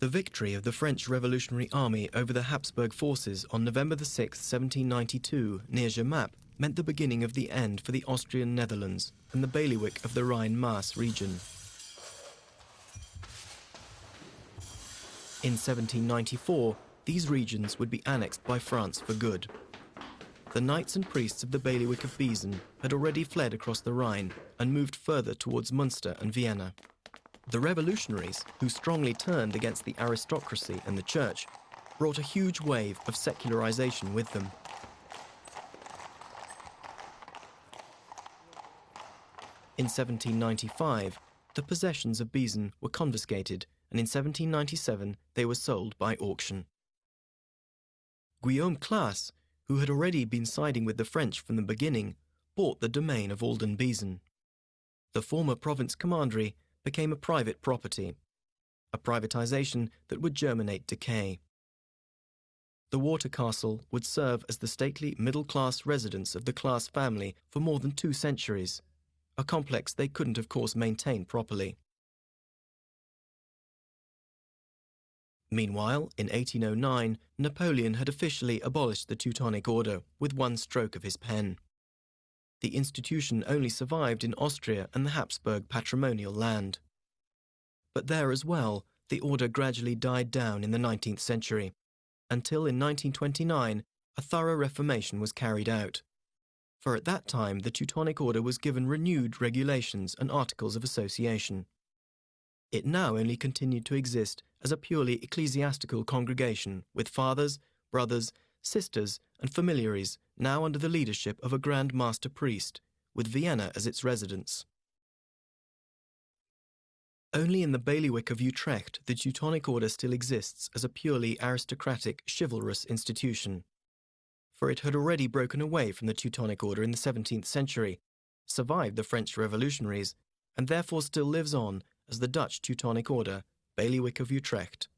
The victory of the French Revolutionary Army over the Habsburg forces on November 6, 1792, near Jemappes, meant the beginning of the end for the Austrian Netherlands and the bailiwick of the Rhine-Maas region. In 1794, these regions would be annexed by France for good. The knights and priests of the bailiwick of Biesen had already fled across the Rhine and moved further towards Munster and Vienna. The revolutionaries, who strongly turned against the aristocracy and the church, brought a huge wave of secularization with them. In 1795, the possessions of Biesen were confiscated, and in 1797 they were sold by auction. Guillaume Claes, who had already been siding with the French from the beginning, bought the domain of Alden Biesen. The former province commandery became a private property, a privatization that would germinate decay. The water castle would serve as the stately middle-class residence of the Claes family for more than 2 centuries, a complex they couldn't, of course, maintain properly. Meanwhile, in 1809, Napoleon had officially abolished the Teutonic Order with one stroke of his pen. The institution only survived in Austria and the Habsburg patrimonial land. But there as well, the order gradually died down in the 19th century, until in 1929 a thorough reformation was carried out. For at that time the Teutonic Order was given renewed regulations and articles of association. It now only continued to exist as a purely ecclesiastical congregation with fathers, brothers, sisters and familiaries, now under the leadership of a Grand Master Priest, with Vienna as its residence. Only in the bailiwick of Utrecht the Teutonic Order still exists as a purely aristocratic, chivalrous institution. For it had already broken away from the Teutonic Order in the 17th century, survived the French revolutionaries, and therefore still lives on as the Dutch Teutonic Order, bailiwick of Utrecht.